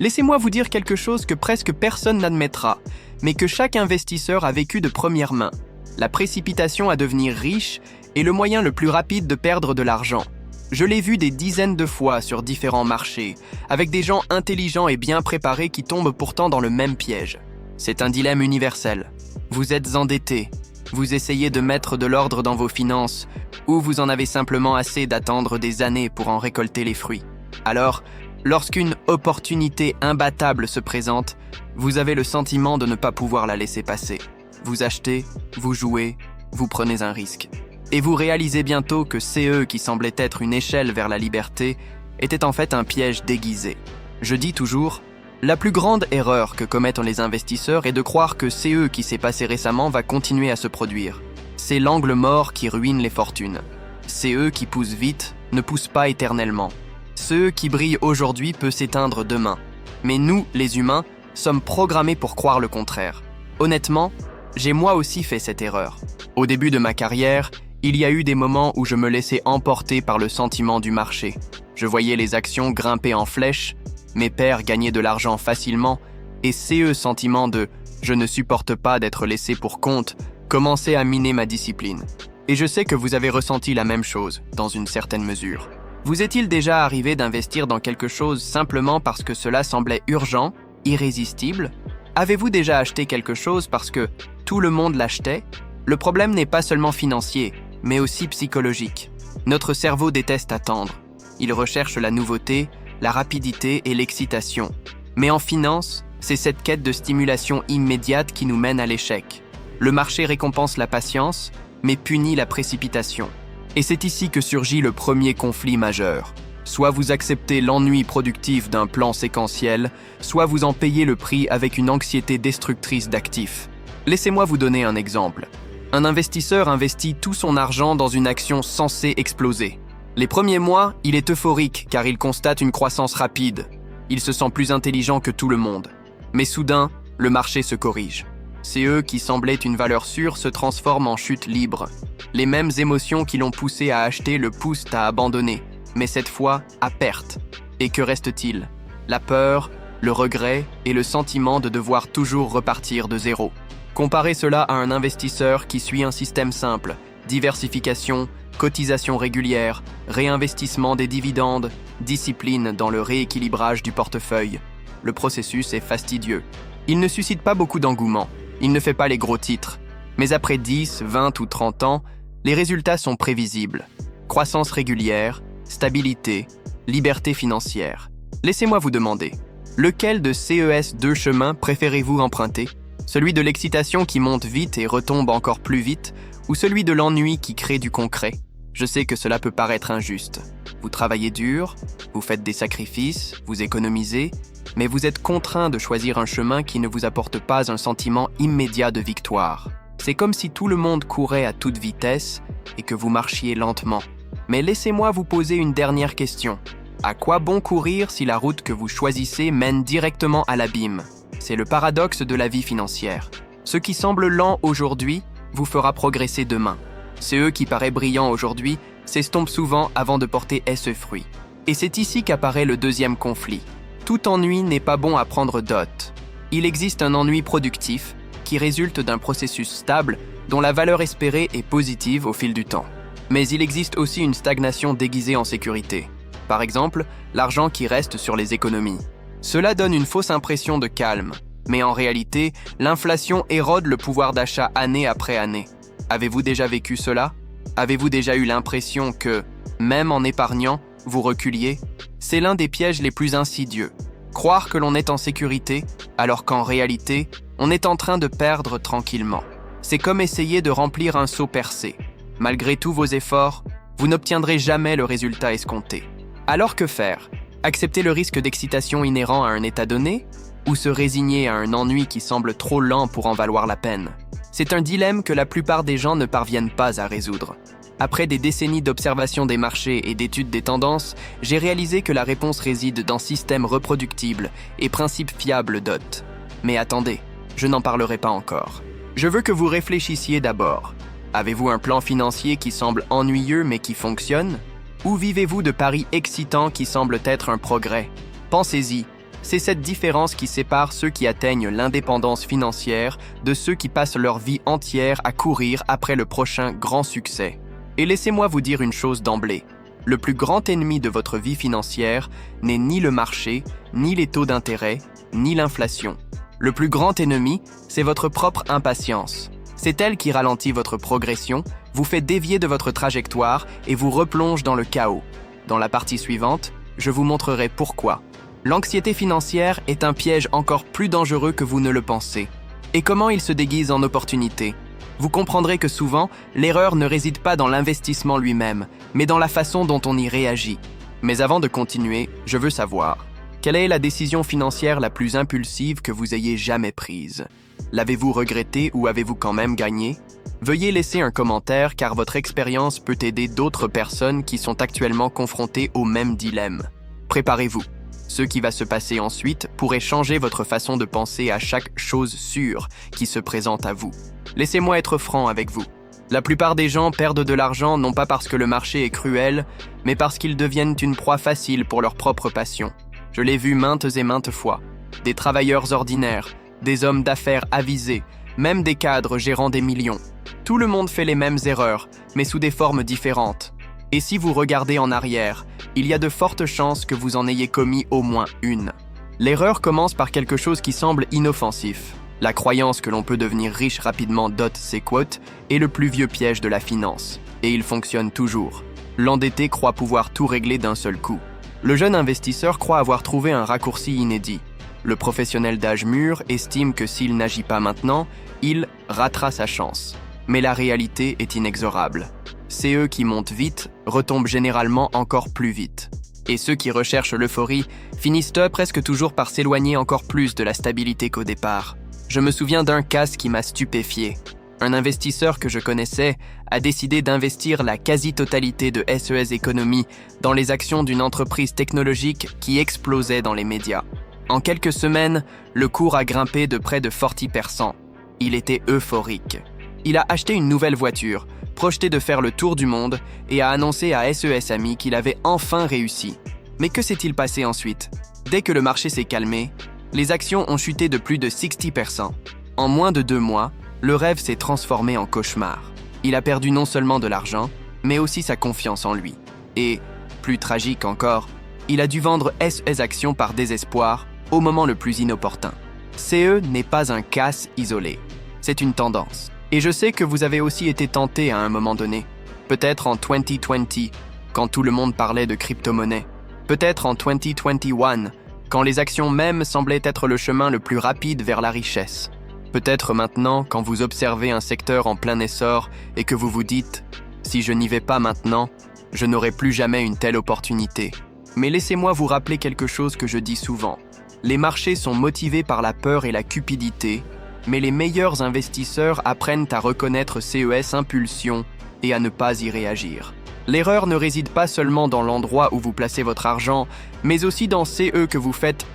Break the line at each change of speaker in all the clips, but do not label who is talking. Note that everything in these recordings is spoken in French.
Laissez-moi vous dire quelque chose que presque personne n'admettra, mais que chaque investisseur a vécu de première main. La précipitation à devenir riche est le moyen le plus rapide de perdre de l'argent. Je l'ai vu des dizaines de fois sur différents marchés, avec des gens intelligents et bien préparés qui tombent pourtant dans le même piège. C'est un dilemme universel. Vous êtes endetté, vous essayez de mettre de l'ordre dans vos finances, ou vous en avez simplement assez d'attendre des années pour en récolter les fruits. Alors, lorsqu'une opportunité imbattable se présente, vous avez le sentiment de ne pas pouvoir la laisser passer. Vous achetez, vous jouez, vous prenez un risque. Et vous réalisez bientôt que CE qui semblait être une échelle vers la liberté était en fait un piège déguisé. Je dis toujours, la plus grande erreur que commettent les investisseurs est de croire que CE qui s'est passé récemment va continuer à se produire. C'est l'angle mort qui ruine les fortunes. CE qui pousse vite ne pousse pas éternellement. CE qui brille aujourd'hui peut s'éteindre demain. Mais nous, les humains, sommes programmés pour croire le contraire. Honnêtement, j'ai moi aussi fait cette erreur. Au début de ma carrière, il y a eu des moments où je me laissais emporter par le sentiment du marché. Je voyais les actions grimper en flèche, mes pairs gagnaient de l'argent facilement, et ce sentiment de « je ne supporte pas d'être laissé pour compte » commençait à miner ma discipline. Et je sais que vous avez ressenti la même chose, dans une certaine mesure. Vous est-il déjà arrivé d'investir dans quelque chose simplement parce que cela semblait urgent, irrésistible ? Avez-vous déjà acheté quelque chose parce que tout le monde l'achetait ? Le problème n'est pas seulement financier, mais aussi psychologique. Notre cerveau déteste attendre. Il recherche la nouveauté, la rapidité et l'excitation. Mais en finance, c'est cette quête de stimulation immédiate qui nous mène à l'échec. Le marché récompense la patience, mais punit la précipitation. Et c'est ici que surgit le premier conflit majeur. Soit vous acceptez l'ennui productif d'un plan séquentiel, soit vous en payez le prix avec une anxiété destructrice d'actifs. Laissez-moi vous donner un exemple. Un investisseur investit tout son argent dans une action censée exploser. Les premiers mois, il est euphorique car il constate une croissance rapide. Il se sent plus intelligent que tout le monde. Mais soudain, le marché se corrige. CE qui semblait une valeur sûre se transforme en chute libre. Les mêmes émotions qui l'ont poussé à acheter le poussent à abandonner, mais cette fois à perte. Et que reste-t-il ? La peur, le regret et le sentiment de devoir toujours repartir de zéro. Comparez cela à un investisseur qui suit un système simple, diversification, cotisation régulière, réinvestissement des dividendes, discipline dans le rééquilibrage du portefeuille. Le processus est fastidieux. Il ne suscite pas beaucoup d'engouement, il ne fait pas les gros titres. Mais après 10, 20 ou 30 ans, les résultats sont prévisibles. Croissance régulière, stabilité, liberté financière. Laissez-moi vous demander, lequel de ces deux chemins préférez-vous emprunter ? Celui de l'excitation qui monte vite et retombe encore plus vite, ou celui de l'ennui qui crée du concret ? Je sais que cela peut paraître injuste. Vous travaillez dur, vous faites des sacrifices, vous économisez, mais vous êtes contraint de choisir un chemin qui ne vous apporte pas un sentiment immédiat de victoire. C'est comme si tout le monde courait à toute vitesse et que vous marchiez lentement. Mais laissez-moi vous poser une dernière question. À quoi bon courir si la route que vous choisissez mène directement à l'abîme ? C'est le paradoxe de la vie financière. Ce qui semble lent aujourd'hui vous fera progresser demain. Ce qui paraît brillant aujourd'hui s'estompe souvent avant de porter ses fruits. Et c'est ici qu'apparaît le deuxième conflit. Tout ennui n'est pas bon à prendre dot. Il existe un ennui productif qui résulte d'un processus stable dont la valeur espérée est positive au fil du temps. Mais il existe aussi une stagnation déguisée en sécurité. Par exemple, l'argent qui reste sur les économies. Cela donne une fausse impression de calme, mais en réalité, l'inflation érode le pouvoir d'achat année après année. Avez-vous déjà vécu cela ? Avez-vous déjà eu l'impression que, même en épargnant, vous reculiez ? C'est l'un des pièges les plus insidieux. Croire que l'on est en sécurité, alors qu'en réalité, on est en train de perdre tranquillement. C'est comme essayer de remplir un seau percé. Malgré tous vos efforts, vous n'obtiendrez jamais le résultat escompté. Alors que faire ? Accepter le risque d'excitation inhérent à un état donné ? Ou se résigner à un ennui qui semble trop lent pour en valoir la peine ? C'est un dilemme que la plupart des gens ne parviennent pas à résoudre. Après des décennies d'observation des marchés et d'études des tendances, j'ai réalisé que la réponse réside dans systèmes reproductibles et principes fiables d'hôtes. Mais attendez, je n'en parlerai pas encore. Je veux que vous réfléchissiez d'abord. Avez-vous un plan financier qui semble ennuyeux mais qui fonctionne ? Ou vivez-vous de paris excitants qui semblent être un progrès ? Pensez-y. C'est cette différence qui sépare ceux qui atteignent l'indépendance financière de ceux qui passent leur vie entière à courir après le prochain grand succès. Et laissez-moi vous dire une chose d'emblée. Le plus grand ennemi de votre vie financière n'est ni le marché, ni les taux d'intérêt, ni l'inflation. Le plus grand ennemi, c'est votre propre impatience. C'est elle qui ralentit votre progression, vous fait dévier de votre trajectoire et vous replonge dans le chaos. Dans la partie suivante, je vous montrerai pourquoi. L'anxiété financière est un piège encore plus dangereux que vous ne le pensez. Et comment il se déguise en opportunité? Vous comprendrez que souvent, l'erreur ne réside pas dans l'investissement lui-même, mais dans la façon dont on y réagit. Mais avant de continuer, je veux savoir, quelle est la décision financière la plus impulsive que vous ayez jamais prise? L'avez-vous regretté ou avez-vous quand même gagné? Veuillez laisser un commentaire car votre expérience peut aider d'autres personnes qui sont actuellement confrontées au même dilemme. Préparez-vous. Ce qui va se passer ensuite pourrait changer votre façon de penser à chaque chose sûre qui se présente à vous. Laissez-moi être franc avec vous. La plupart des gens perdent de l'argent non pas parce que le marché est cruel, mais parce qu'ils deviennent une proie facile pour leur propre passion. Je l'ai vu maintes et maintes fois. Des travailleurs ordinaires, des hommes d'affaires avisés, même des cadres gérant des millions. Tout le monde fait les mêmes erreurs, mais sous des formes différentes. Et si vous regardez en arrière, il y a de fortes chances que vous en ayez commis au moins une. L'erreur commence par quelque chose qui semble inoffensif. La croyance que l'on peut devenir riche rapidement ses quotes est le plus vieux piège de la finance. Et il fonctionne toujours. L'endetté croit pouvoir tout régler d'un seul coup. Le jeune investisseur croit avoir trouvé un raccourci inédit. Le professionnel d'âge mûr estime que s'il n'agit pas maintenant, il ratera sa chance. Mais la réalité est inexorable. Ceux qui montent vite retombent généralement encore plus vite. Et ceux qui recherchent l'euphorie finissent presque toujours par s'éloigner encore plus de la stabilité qu'au départ. Je me souviens d'un cas qui m'a stupéfié. Un investisseur que je connaissais a décidé d'investir la quasi-totalité de SES Economy dans les actions d'une entreprise technologique qui explosait dans les médias. En quelques semaines, le cours a grimpé de près de 40%. Il était euphorique. Il a acheté une nouvelle voiture, projeté de faire le tour du monde et a annoncé à SES Amis qu'il avait enfin réussi. Mais que s'est-il passé ensuite? Dès que le marché s'est calmé, les actions ont chuté de plus de 60%. En moins de 2 mois, le rêve s'est transformé en cauchemar. Il a perdu non seulement de l'argent, mais aussi sa confiance en lui. Et, plus tragique encore, il a dû vendre SES Actions par désespoir au moment le plus inopportun. CE n'est pas un cas isolé, c'est une tendance. Et je sais que vous avez aussi été tenté à un moment donné. Peut-être en 2020, quand tout le monde parlait de crypto-monnaie. Peut-être en 2021, quand les actions même semblaient être le chemin le plus rapide vers la richesse. Peut-être maintenant, quand vous observez un secteur en plein essor et que vous vous dites « Si je n'y vais pas maintenant, je n'aurai plus jamais une telle opportunité. » Mais laissez-moi vous rappeler quelque chose que je dis souvent. Les marchés sont motivés par la peur et la cupidité, mais les meilleurs investisseurs apprennent à reconnaître ces impulsions et à ne pas y réagir. L'erreur ne réside pas seulement dans l'endroit où vous placez votre argent, mais aussi dans CE que vous faites.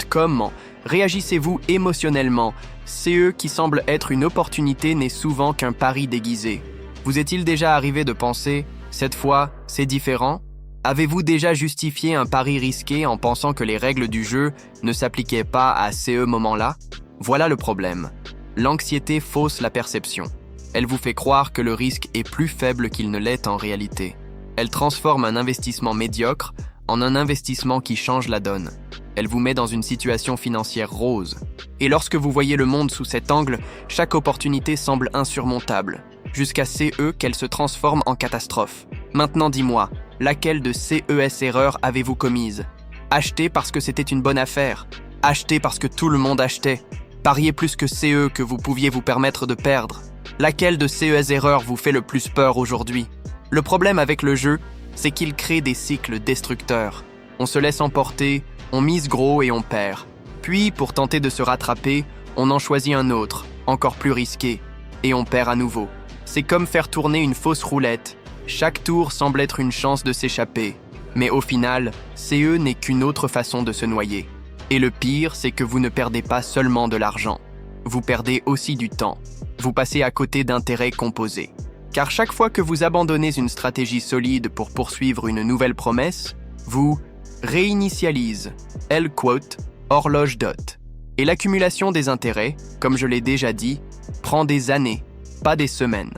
Comment réagissez-vous émotionnellement? CE qui semble être une opportunité n'est souvent qu'un pari déguisé. Vous est-il déjà arrivé de penser « Cette fois, c'est différent » Avez-vous déjà justifié un pari risqué en pensant que les règles du jeu ne s'appliquaient pas à ce moment-là? Voilà le problème. L'anxiété fausse la perception. Elle vous fait croire que le risque est plus faible qu'il ne l'est en réalité. Elle transforme un investissement médiocre en un investissement qui change la donne. Elle vous met dans une situation financière rose. Et lorsque vous voyez le monde sous cet angle, chaque opportunité semble insurmontable, jusqu'à qu'elle se transforme en catastrophe. Maintenant dis-moi, laquelle de ces erreurs avez-vous commise? Acheter parce que c'était une bonne affaire? Acheter parce que tout le monde achetait? Parier plus que que vous pouviez vous permettre de perdre? Laquelle de ces erreurs vous fait le plus peur aujourd'hui? Le problème avec le jeu, c'est qu'il crée des cycles destructeurs. On se laisse emporter, on mise gros et on perd. Puis, pour tenter de se rattraper, on en choisit un autre, encore plus risqué, et on perd à nouveau. C'est comme faire tourner une fausse roulette. Chaque tour semble être une chance de s'échapper. Mais au final, CE n'est qu'une autre façon de se noyer. Et le pire, c'est que vous ne perdez pas seulement de l'argent. Vous perdez aussi du temps. Vous passez à côté d'intérêts composés. Car chaque fois que vous abandonnez une stratégie solide pour poursuivre une nouvelle promesse, vous réinitialise, horloge dot. Et l'accumulation des intérêts, comme je l'ai déjà dit, prend des années, pas des semaines.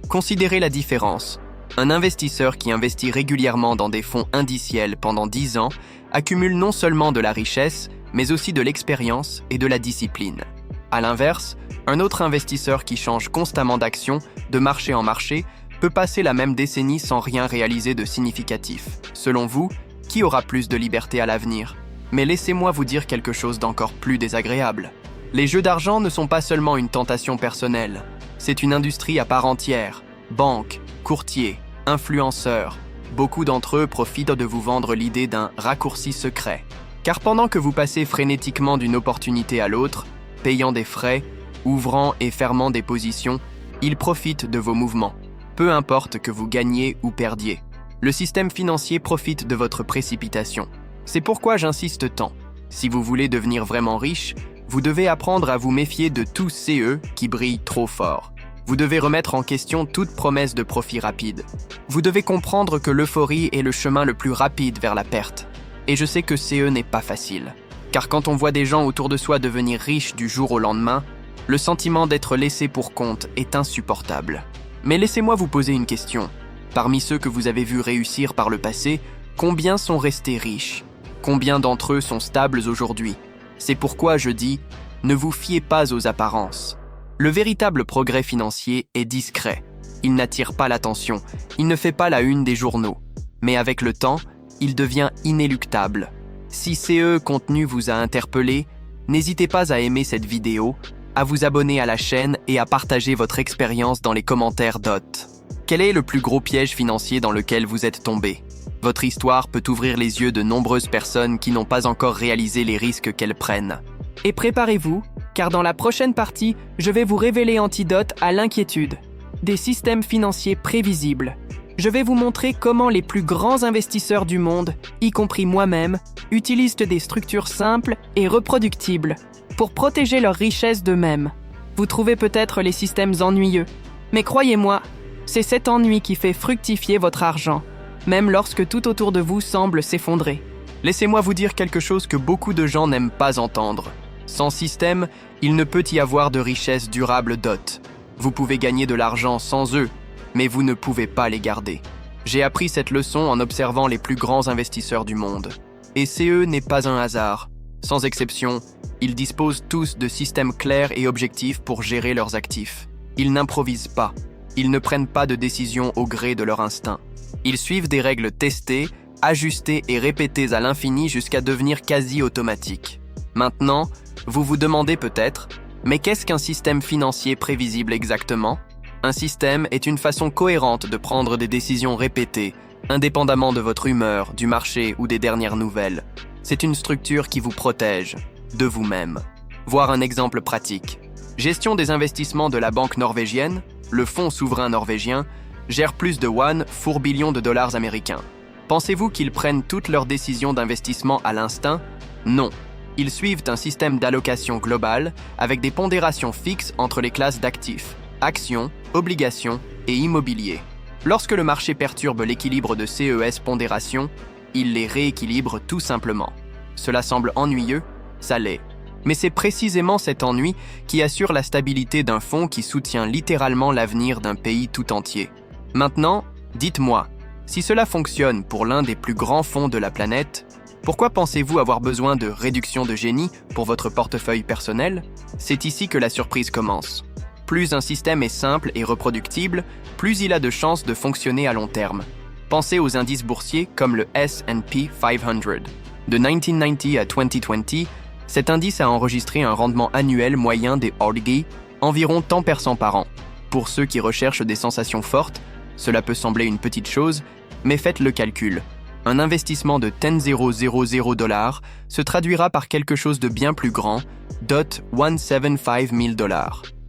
Considérez la différence. Un investisseur qui investit régulièrement dans des fonds indiciels pendant 10 ans accumule non seulement de la richesse, mais aussi de l'expérience et de la discipline. À l'inverse, un autre investisseur qui change constamment d'action, de marché en marché, peut passer la même décennie sans rien réaliser de significatif. Selon vous, qui aura plus de liberté à l'avenir ? Mais laissez-moi vous dire quelque chose d'encore plus désagréable. Les jeux d'argent ne sont pas seulement une tentation personnelle, c'est une industrie à part entière. Banques, courtiers, influenceurs, beaucoup d'entre eux profitent de vous vendre l'idée d'un raccourci secret. Car pendant que vous passez frénétiquement d'une opportunité à l'autre, payant des frais, ouvrant et fermant des positions, ils profitent de vos mouvements, peu importe que vous gagniez ou perdiez. Le système financier profite de votre précipitation. C'est pourquoi j'insiste tant. Si vous voulez devenir vraiment riche, vous devez apprendre à vous méfier de tous CE qui brillent trop fort. Vous devez remettre en question toute promesse de profit rapide. Vous devez comprendre que l'euphorie est le chemin le plus rapide vers la perte. Et je sais que CE n'est pas facile. Car quand on voit des gens autour de soi devenir riches du jour au lendemain, le sentiment d'être laissé pour compte est insupportable. Mais laissez-moi vous poser une question. Parmi ceux que vous avez vus réussir par le passé, combien sont restés riches ? Combien d'entre eux sont stables aujourd'hui ? C'est pourquoi je dis, ne vous fiez pas aux apparences. Le véritable progrès financier est discret. Il n'attire pas l'attention, il ne fait pas la une des journaux. Mais avec le temps, il devient inéluctable. Si CE contenu vous a interpellé, n'hésitez pas à aimer cette vidéo, à vous abonner à la chaîne et à partager votre expérience dans les commentaires dot. Quel est le plus gros piège financier dans lequel vous êtes tombé ? Votre histoire peut ouvrir les yeux de nombreuses personnes qui n'ont pas encore réalisé les risques qu'elles prennent.
Et préparez-vous, car dans la prochaine partie, je vais vous révéler antidote à l'inquiétude. Des systèmes financiers prévisibles. Je vais vous montrer comment les plus grands investisseurs du monde, y compris moi-même, utilisent des structures simples et reproductibles pour protéger leur richesse d'eux-mêmes. Vous trouvez peut-être les systèmes ennuyeux, mais croyez-moi, c'est cet ennui qui fait fructifier votre argent, même lorsque tout autour de vous semble s'effondrer.
Laissez-moi vous dire quelque chose que beaucoup de gens n'aiment pas entendre. Sans système, il ne peut y avoir de richesse durable dot. Vous pouvez gagner de l'argent sans eux, mais vous ne pouvez pas les garder. J'ai appris cette leçon en observant les plus grands investisseurs du monde. Et CE n'est pas un hasard. Sans exception, ils disposent tous de systèmes clairs et objectifs pour gérer leurs actifs. Ils n'improvisent pas. Ils ne prennent pas de décisions au gré de leur instinct. Ils suivent des règles testées, ajustées et répétées à l'infini jusqu'à devenir quasi automatiques. Maintenant, vous vous demandez peut-être, mais qu'est-ce qu'un système financier prévisible exactement ? Un système est une façon cohérente de prendre des décisions répétées, indépendamment de votre humeur, du marché ou des dernières nouvelles. C'est une structure qui vous protège, de vous-même. Voir un exemple pratique. Gestion des investissements de la banque norvégienne, le fonds souverain norvégien, gère plus de 1,4 billion de dollars américains. Pensez-vous qu'ils prennent toutes leurs décisions d'investissement à l'instinct ? Non. Ils suivent un système d'allocation globale avec des pondérations fixes entre les classes d'actifs, actions, obligations et immobilier. Lorsque le marché perturbe l'équilibre de CES pondération, il les rééquilibre tout simplement. Cela semble ennuyeux, ça l'est. Mais c'est précisément cet ennui qui assure la stabilité d'un fonds qui soutient littéralement l'avenir d'un pays tout entier. Maintenant, dites-moi, si cela fonctionne pour l'un des plus grands fonds de la planète, pourquoi pensez-vous avoir besoin de réduction de génie pour votre portefeuille personnel ? C'est ici que la surprise commence. Plus un système est simple et reproductible, plus il a de chances de fonctionner à long terme. Pensez aux indices boursiers comme le S&P 500. De 1990 à 2020, cet indice a enregistré un rendement annuel moyen des ordi environ tant % par an. Pour ceux qui recherchent des sensations fortes, cela peut sembler une petite chose, mais faites le calcul. Un investissement de 10 000 $ se traduira par quelque chose de bien plus grand, $175 000,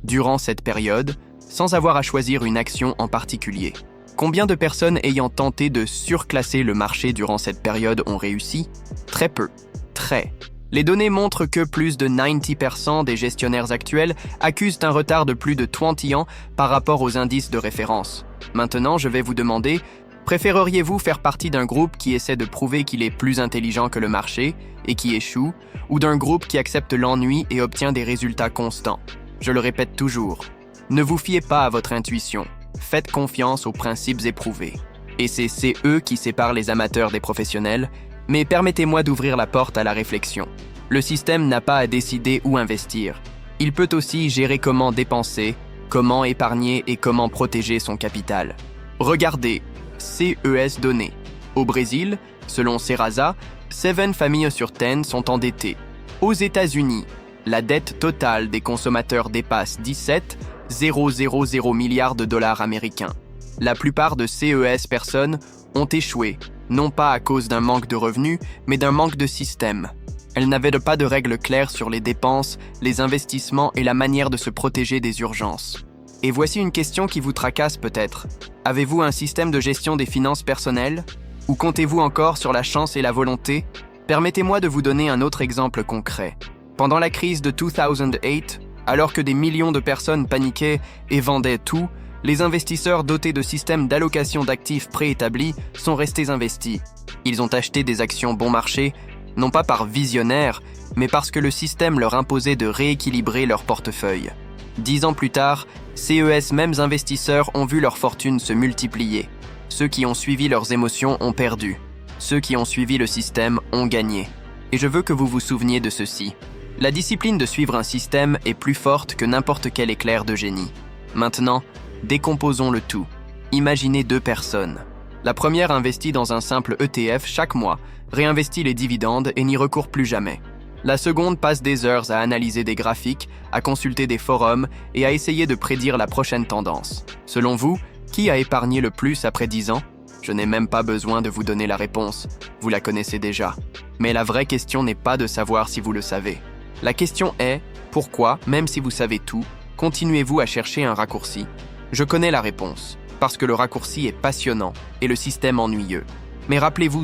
durant cette période, sans avoir à choisir une action en particulier. Combien de personnes ayant tenté de surclasser le marché durant cette période ont réussi ? Très peu. Très. Les données montrent que plus de 90% des gestionnaires actuels accusent un retard de plus de 20 ans par rapport aux indices de référence. Maintenant, je vais vous demander, Préféreriez-vous faire partie d'un groupe qui essaie de prouver qu'il est plus intelligent que le marché et qui échoue, ou d'un groupe qui accepte l'ennui et obtient des résultats constants? Je le répète toujours, ne vous fiez pas à votre intuition, faites confiance aux principes éprouvés. Et c'est eux qui séparent les amateurs des professionnels, mais permettez-moi d'ouvrir la porte à la réflexion. Le système n'a pas à décider où investir. Il peut aussi gérer comment dépenser, comment épargner et comment protéger son capital. Regardez, CES données. Au Brésil, selon Serasa, 7 familles sur 10 sont endettées. Aux États-Unis, la dette totale des consommateurs dépasse 17,000 milliards de dollars américains. La plupart de CES personnes ont échoué, non pas à cause d'un manque de revenus, mais d'un manque de système. Elles n'avaient pas de règles claires sur les dépenses, les investissements et la manière de se protéger des urgences. Et voici une question qui vous tracasse peut-être. Avez-vous un système de gestion des finances personnelles? Ou comptez-vous encore sur la chance et la volonté? Permettez-moi de vous donner un autre exemple concret. Pendant la crise de 2008, alors que des millions de personnes paniquaient et vendaient tout, les investisseurs dotés de systèmes d'allocation d'actifs préétablis sont restés investis. Ils ont acheté des actions bon marché, non pas par visionnaire, mais parce que le système leur imposait de rééquilibrer leur portefeuille. 10 ans plus tard, CES mêmes investisseurs ont vu leur fortune se multiplier. Ceux qui ont suivi leurs émotions ont perdu. Ceux qui ont suivi le système ont gagné. Et je veux que vous vous souveniez de ceci. La discipline de suivre un système est plus forte que n'importe quel éclair de génie. Maintenant, décomposons le tout. Imaginez 2 personnes. La première investit dans un simple ETF chaque mois, réinvestit les dividendes et n'y recourt plus jamais. La seconde passe des heures à analyser des graphiques, à consulter des forums et à essayer de prédire la prochaine tendance. Selon vous, qui a épargné le plus après 10 ans? Je n'ai même pas besoin de vous donner la réponse, vous la connaissez déjà. Mais la vraie question n'est pas de savoir si vous le savez. La question est, pourquoi, même si vous savez tout, continuez-vous à chercher un raccourci? Je connais la réponse, parce que le raccourci est passionnant et le système ennuyeux. Mais rappelez-vous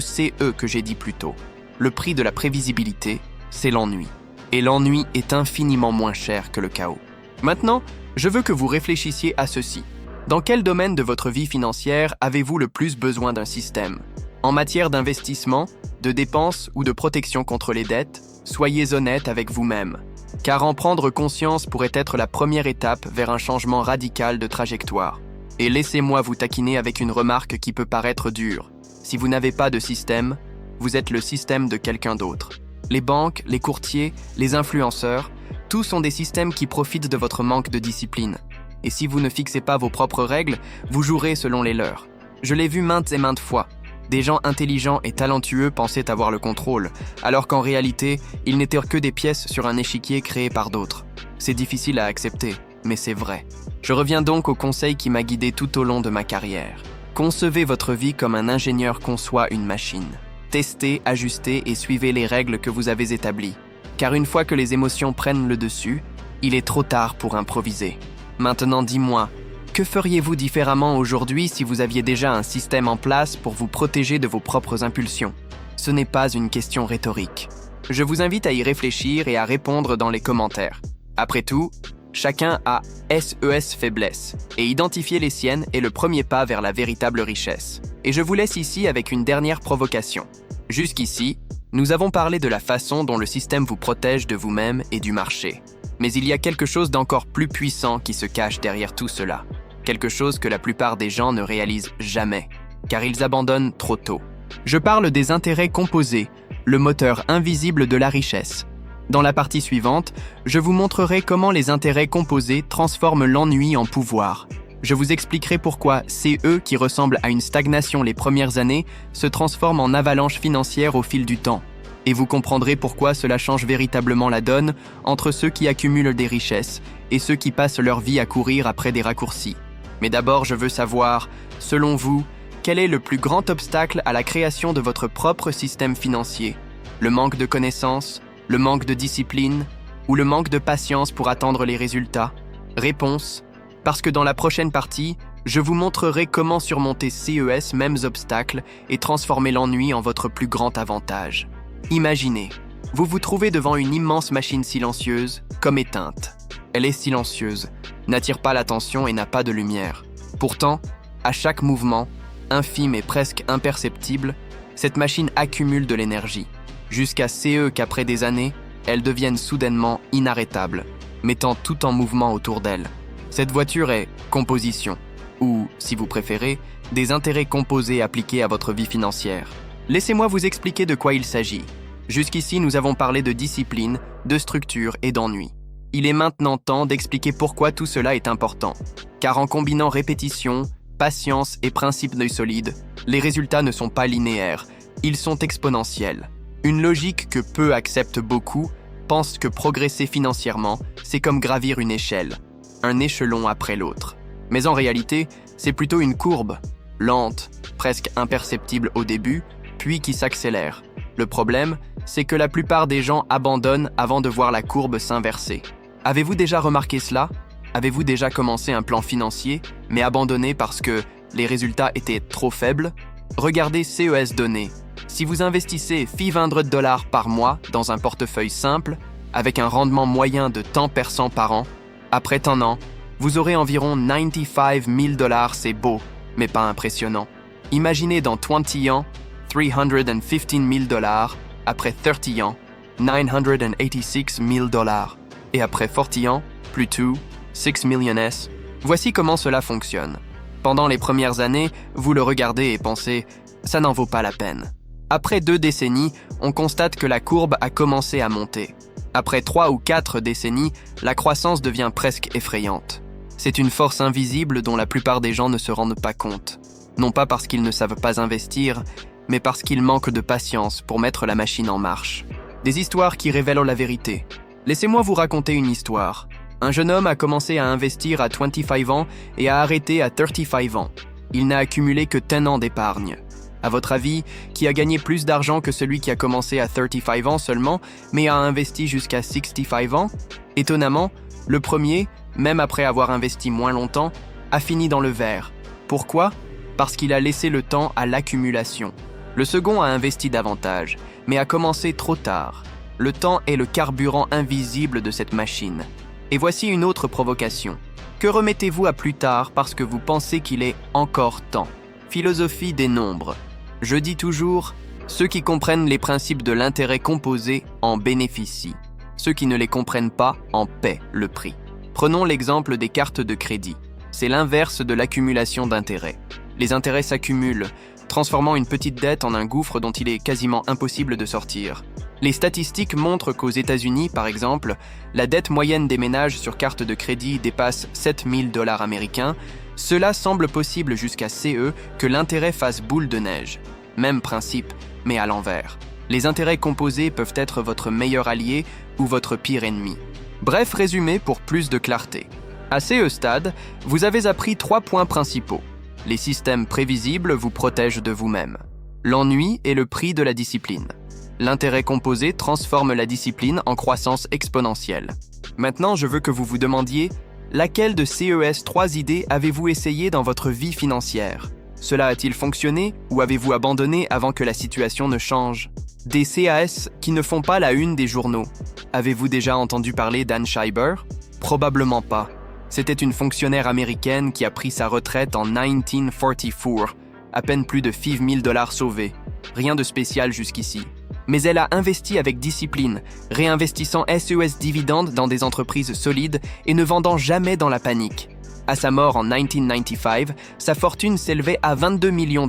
que j'ai dit plus tôt. Le prix de la prévisibilité, c'est l'ennui. Et l'ennui est infiniment moins cher que le chaos. Maintenant, je veux que vous réfléchissiez à ceci. Dans quel domaine de votre vie financière avez-vous le plus besoin d'un système? En matière d'investissement, de dépenses ou de protection contre les dettes, soyez honnête avec vous-même. Car en prendre conscience pourrait être la première étape vers un changement radical de trajectoire. Et laissez-moi vous taquiner avec une remarque qui peut paraître dure. Si vous n'avez pas de système, vous êtes le système de quelqu'un d'autre. Les banques, les courtiers, les influenceurs, tous sont des systèmes qui profitent de votre manque de discipline. Et si vous ne fixez pas vos propres règles, vous jouerez selon les leurs. Je l'ai vu maintes et maintes fois. Des gens intelligents et talentueux pensaient avoir le contrôle, alors qu'en réalité, ils n'étaient que des pièces sur un échiquier créé par d'autres. C'est difficile à accepter, mais c'est vrai. Je reviens donc au conseil qui m'a guidé tout au long de ma carrière. Concevez votre vie comme un ingénieur conçoit une machine. Testez, ajustez et suivez les règles que vous avez établies. Car une fois que les émotions prennent le dessus, il est trop tard pour improviser. Maintenant dis-moi, que feriez-vous différemment aujourd'hui si vous aviez déjà un système en place pour vous protéger de vos propres impulsions? Ce n'est pas une question rhétorique. Je vous invite à y réfléchir et à répondre dans les commentaires. Après tout, chacun a SES faiblesses, et identifier les siennes est le premier pas vers la véritable richesse. Et je vous laisse ici avec une dernière provocation. Jusqu'ici, nous avons parlé de la façon dont le système vous protège de vous-même et du marché. Mais il y a quelque chose d'encore plus puissant qui se cache derrière tout cela. Quelque chose que la plupart des gens ne réalisent jamais, car ils abandonnent trop tôt. Je parle des intérêts composés, le moteur invisible de la richesse. Dans la partie suivante, je vous montrerai comment les intérêts composés transforment l'ennui en pouvoir. Je vous expliquerai pourquoi CE, qui ressemble à une stagnation les premières années, se transforme en avalanche financière au fil du temps. Et vous comprendrez pourquoi cela change véritablement la donne entre ceux qui accumulent des richesses et ceux qui passent leur vie à courir après des raccourcis. Mais d'abord, je veux savoir, selon vous, quel est le plus grand obstacle à la création de votre propre système financier? Le manque de connaissances, le manque de discipline ou le manque de patience pour attendre les résultats? Réponse: parce que dans la prochaine partie, je vous montrerai comment surmonter CES mêmes obstacles et transformer l'ennui en votre plus grand avantage. Imaginez, vous vous trouvez devant une immense machine silencieuse, comme éteinte. Elle est silencieuse, n'attire pas l'attention et n'a pas de lumière. Pourtant, à chaque mouvement, infime et presque imperceptible, cette machine accumule de l'énergie, jusqu'à ce qu'après des années, elles deviennent soudainement inarrêtables, mettant tout en mouvement autour d'elle. Cette voiture est composition, ou, si vous préférez, des intérêts composés appliqués à votre vie financière. Laissez-moi vous expliquer de quoi il s'agit. Jusqu'ici, nous avons parlé de discipline, de structure et d'ennui. Il est maintenant temps d'expliquer pourquoi tout cela est important. Car en combinant répétition, patience et principe d'œil solide, les résultats ne sont pas linéaires, ils sont exponentiels. Une logique que peu acceptent beaucoup pense que progresser financièrement, c'est comme gravir une échelle, un échelon après l'autre. Mais en réalité, c'est plutôt une courbe, lente, presque imperceptible au début, puis qui s'accélère. Le problème, c'est que la plupart des gens abandonnent avant de voir la courbe s'inverser. Avez-vous déjà remarqué cela? Avez-vous déjà commencé un plan financier, mais abandonné parce que les résultats étaient trop faibles? Regardez CES données. Si vous investissez $500 par mois dans un portefeuille simple, avec un rendement moyen de tant% par an, après un an, vous aurez environ $95 000, c'est beau, mais pas impressionnant. Imaginez dans 20 ans, $315 000, après 30 ans, $986 000, et après 40 ans, plutôt, 6 millions. Voici comment cela fonctionne. Pendant les premières années, vous le regardez et pensez « ça n'en vaut pas la peine ». Après 2 décennies, on constate que la courbe a commencé à monter. Après 3 ou 4 décennies, la croissance devient presque effrayante. C'est une force invisible dont la plupart des gens ne se rendent pas compte. Non pas parce qu'ils ne savent pas investir, mais parce qu'ils manquent de patience pour mettre la machine en marche. Des histoires qui révèlent la vérité. Laissez-moi vous raconter une histoire. Un jeune homme a commencé à investir à 25 ans et a arrêté à 35 ans. Il n'a accumulé que 10 ans d'épargne. À votre avis, qui a gagné plus d'argent que celui qui a commencé à 35 ans seulement, mais a investi jusqu'à 65 ans? Étonnamment, le premier, même après avoir investi moins longtemps, a fini dans le vert. Pourquoi? Parce qu'il a laissé le temps à l'accumulation. Le second a investi davantage, mais a commencé trop tard. Le temps est le carburant invisible de cette machine. Et voici une autre provocation. Que remettez-vous à plus tard parce que vous pensez qu'il est encore temps? Philosophie des nombres. Je dis toujours, ceux qui comprennent les principes de l'intérêt composé en bénéficient. Ceux qui ne les comprennent pas en paient le prix. Prenons l'exemple des cartes de crédit. C'est l'inverse de l'accumulation d'intérêts. Les intérêts s'accumulent, transformant une petite dette en un gouffre dont il est quasiment impossible de sortir. Les statistiques montrent qu'aux États-Unis, par exemple, la dette moyenne des ménages sur carte de crédit dépasse $7 000 américains. Cela semble possible jusqu'à ce que l'intérêt fasse boule de neige. Même principe, mais à l'envers. Les intérêts composés peuvent être votre meilleur allié ou votre pire ennemi. Bref résumé pour plus de clarté. À ce stade, vous avez appris 3 points principaux. Les systèmes prévisibles vous protègent de vous-même. L'ennui est le prix de la discipline. L'intérêt composé transforme la discipline en croissance exponentielle. Maintenant, je veux que vous vous demandiez laquelle de ces 3 idées avez-vous essayé dans votre vie financière? Cela a-t-il fonctionné ou avez-vous abandonné avant que la situation ne change? Des CAS qui ne font pas la une des journaux. Avez-vous déjà entendu parler d'Ann Scheiber? Probablement pas. C'était une fonctionnaire américaine qui a pris sa retraite en 1944, à peine plus de $5 000 sauvés. Rien de spécial jusqu'ici. Mais elle a investi avec discipline, réinvestissant SES dividendes dans des entreprises solides et ne vendant jamais dans la panique. À sa mort en 1995, sa fortune s'élevait à $22 millions.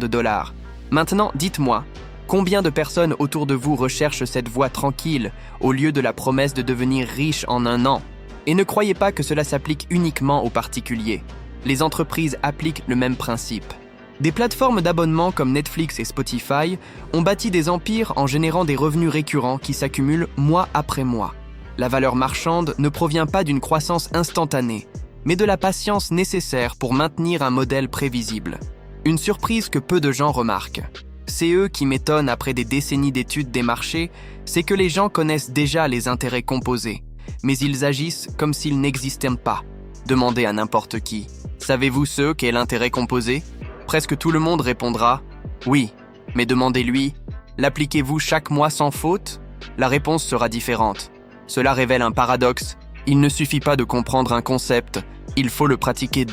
Maintenant, dites-moi, combien de personnes autour de vous recherchent cette voie tranquille au lieu de la promesse de devenir riche en un an? Et ne croyez pas que cela s'applique uniquement aux particuliers. Les entreprises appliquent le même principe. Des plateformes d'abonnement comme Netflix et Spotify ont bâti des empires en générant des revenus récurrents qui s'accumulent mois après mois. La valeur marchande ne provient pas d'une croissance instantanée, mais de la patience nécessaire pour maintenir un modèle prévisible. Une surprise que peu de gens remarquent. C'est eux qui m'étonnent après des décennies d'études des marchés, c'est que les gens connaissent déjà les intérêts composés, mais ils agissent comme s'ils n'existaient pas. Demandez à n'importe qui. Savez-vous ce qu'est l'intérêt composé? Presque tout le monde répondra « oui », mais demandez-lui « l'appliquez-vous chaque mois sans faute ?» La réponse sera différente. Cela révèle un paradoxe. Il ne suffit pas de comprendre un concept, il faut le pratiquer .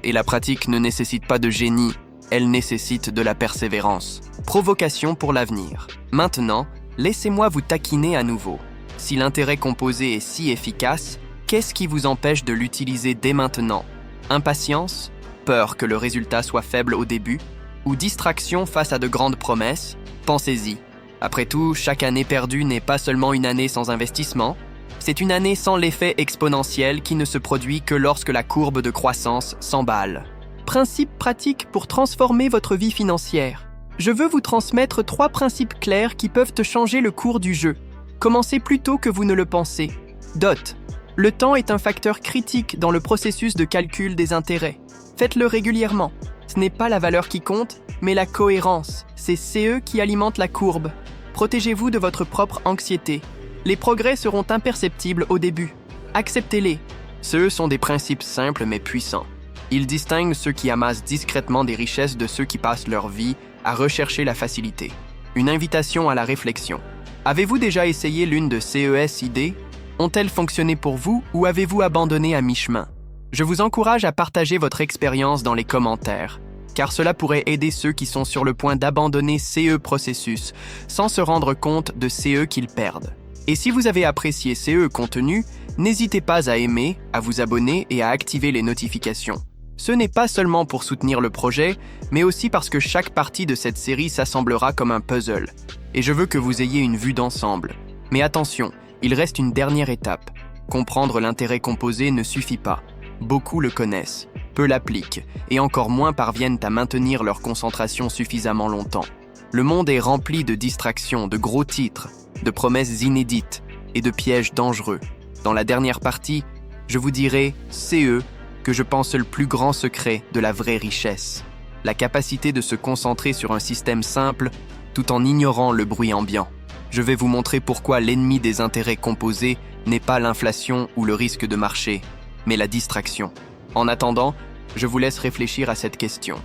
Et la pratique ne nécessite pas de génie, Elle nécessite de la persévérance. Provocation pour l'avenir. Maintenant, laissez-moi vous taquiner à nouveau. Si l'intérêt composé est si efficace, qu'est-ce qui vous empêche de l'utiliser dès maintenant? Impatience? Peur que le résultat soit faible au début? Ou distraction face à de grandes promesses? Pensez-y. Après tout, chaque année perdue n'est pas seulement une année sans investissement, c'est une année sans l'effet exponentiel qui ne se produit que lorsque la courbe de croissance s'emballe.
Principe pratique pour transformer votre vie financière. Je veux vous transmettre 3 principes clairs qui peuvent changer le cours du jeu. Commencez plus tôt que vous ne le pensez. DOT. Le temps est un facteur critique dans le processus de calcul des intérêts. Faites-le régulièrement. Ce n'est pas la valeur qui compte, mais la cohérence. C'est CE qui alimente la courbe. Protégez-vous de votre propre anxiété. Les progrès seront imperceptibles au début. Acceptez-les.
CE sont des principes simples mais puissants. Ils distinguent ceux qui amassent discrètement des richesses de ceux qui passent leur vie à rechercher la facilité. Une invitation à la réflexion. Avez-vous déjà essayé l'une de ces idées? Ont-elles fonctionné pour vous ou avez-vous abandonné à mi-chemin? Je vous encourage à partager votre expérience dans les commentaires, car cela pourrait aider ceux qui sont sur le point d'abandonner CE processus sans se rendre compte de CE qu'ils perdent. Et si vous avez apprécié CE contenu, n'hésitez pas à aimer, à vous abonner et à activer les notifications. Ce n'est pas seulement pour soutenir le projet, mais aussi parce que chaque partie de cette série s'assemblera comme un puzzle. Et je veux que vous ayez une vue d'ensemble. Mais attention, il reste une dernière étape. Comprendre l'intérêt composé ne suffit pas. Beaucoup le connaissent, peu l'appliquent, et encore moins parviennent à maintenir leur concentration suffisamment longtemps. Le monde est rempli de distractions, de gros titres, de promesses inédites et de pièges dangereux. Dans la dernière partie, je vous dirai CE que je pense le plus grand secret de la vraie richesse. La capacité de se concentrer sur un système simple tout en ignorant le bruit ambiant. Je vais vous montrer pourquoi l'ennemi des intérêts composés n'est pas l'inflation ou le risque de marché, mais la distraction. En attendant, je vous laisse réfléchir à cette question.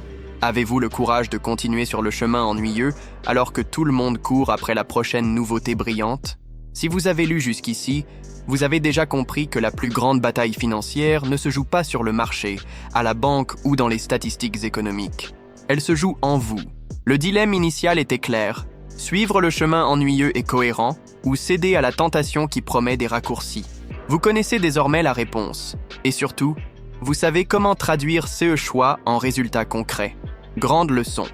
Avez-vous le courage de continuer sur le chemin ennuyeux alors que tout le monde court après la prochaine nouveauté brillante? Si vous avez lu jusqu'ici, vous avez déjà compris que la plus grande bataille financière ne se joue pas sur le marché, à la banque ou dans les statistiques économiques. Elle se joue en vous. Le dilemme initial était clair, suivre le chemin ennuyeux et cohérent ou céder à la tentation qui promet des raccourcis. Vous connaissez désormais la réponse. Et surtout, vous savez comment traduire ce choix en résultats concrets. Grande leçon.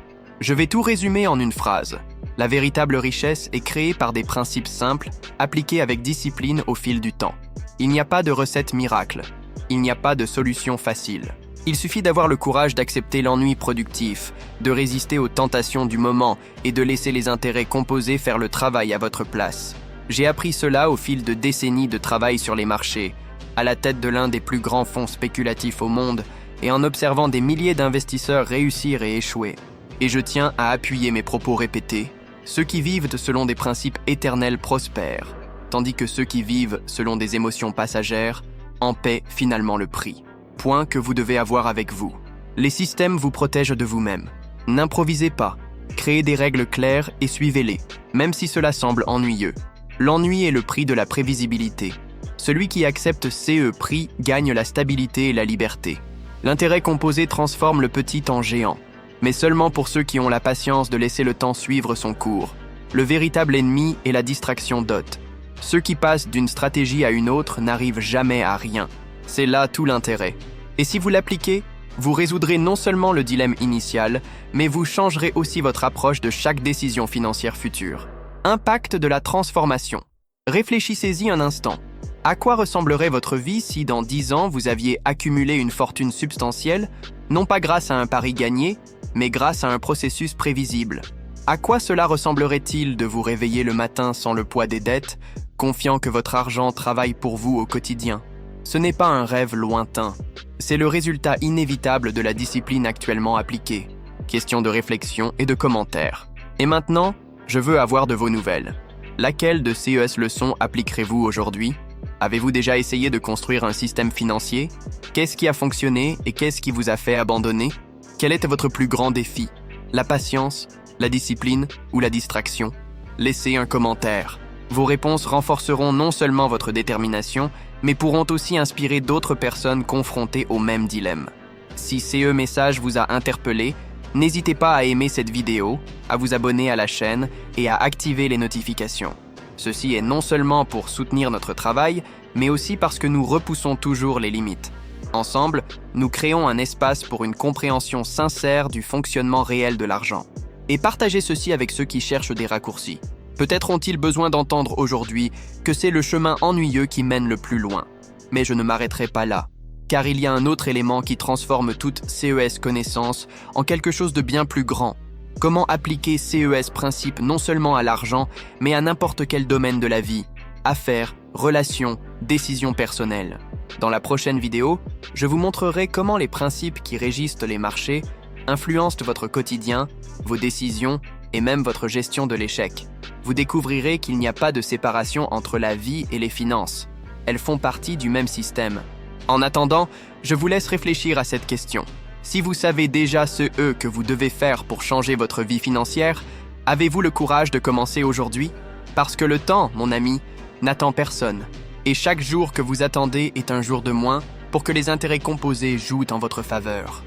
Je vais tout résumer en une phrase. La véritable richesse est créée par des principes simples, appliqués avec discipline au fil du temps. Il n'y a pas de recette miracle. Il n'y a pas de solution facile. Il suffit d'avoir le courage d'accepter l'ennui productif, de résister aux tentations du moment et de laisser les intérêts composés faire le travail à votre place. J'ai appris cela au fil de décennies de travail sur les marchés, à la tête de l'un des plus grands fonds spéculatifs au monde et en observant des milliers d'investisseurs réussir et échouer. Et je tiens à appuyer mes propos répétés. Ceux qui vivent selon des principes éternels prospèrent, tandis que ceux qui vivent selon des émotions passagères en paient finalement le prix. Point que vous devez avoir avec vous. Les systèmes vous protègent de vous-même. N'improvisez pas. Créez des règles claires et suivez-les, même si cela semble ennuyeux. L'ennui est le prix de la prévisibilité. Celui qui accepte ce prix gagne la stabilité et la liberté. L'intérêt composé transforme le petit en géant, mais seulement pour ceux qui ont la patience de laisser le temps suivre son cours. Le véritable ennemi est la distraction DOT. Ceux qui passent d'une stratégie à une autre n'arrivent jamais à rien. C'est là tout l'intérêt. Et si vous l'appliquez, vous résoudrez non seulement le dilemme initial, mais vous changerez aussi votre approche de chaque décision financière future. Impact de la transformation. Réfléchissez-y un instant. À quoi ressemblerait votre vie si dans 10 ans vous aviez accumulé une fortune substantielle, non pas grâce à un pari gagné, mais grâce à un processus prévisible? À quoi cela ressemblerait-il de vous réveiller le matin sans le poids des dettes, confiant que votre argent travaille pour vous au quotidien? Ce n'est pas un rêve lointain, c'est le résultat inévitable de la discipline actuellement appliquée. Question de réflexion et de commentaires. Et maintenant, je veux avoir de vos nouvelles. Laquelle de ces leçons appliquerez-vous aujourd'hui? Avez-vous déjà essayé de construire un système financier? Qu'est-ce qui a fonctionné et qu'est-ce qui vous a fait abandonner? Quel était votre plus grand défi? La patience, la discipline ou la distraction? Laissez un commentaire. Vos réponses renforceront non seulement votre détermination, mais pourront aussi inspirer d'autres personnes confrontées au même dilemme. Si ce message vous a interpellé, N'hésitez pas à aimer cette vidéo, à vous abonner à la chaîne et à activer les notifications. Ceci est non seulement pour soutenir notre travail, mais aussi parce que nous repoussons toujours les limites. Ensemble, nous créons un espace pour une compréhension sincère du fonctionnement réel de l'argent. Et partagez ceci avec ceux qui cherchent des raccourcis. Peut-être ont-ils besoin d'entendre aujourd'hui que c'est le chemin ennuyeux qui mène le plus loin. Mais je ne m'arrêterai pas là, car il y a un autre élément qui transforme toute CES connaissance en quelque chose de bien plus grand. Comment appliquer CES principe non seulement à l'argent, mais à n'importe quel domaine de la vie, affaires, relations, décisions personnelles. Dans la prochaine vidéo, je vous montrerai comment les principes qui régissent les marchés influencent votre quotidien, vos décisions et même votre gestion de l'échec. Vous découvrirez qu'il n'y a pas de séparation entre la vie et les finances. Elles font partie du même système. En attendant, je vous laisse réfléchir à cette question. Si vous savez déjà que vous devez faire pour changer votre vie financière, avez-vous le courage de commencer aujourd'hui? Parce que le temps, mon ami, n'attend personne. Et chaque jour que vous attendez est un jour de moins pour que les intérêts composés jouent en votre faveur.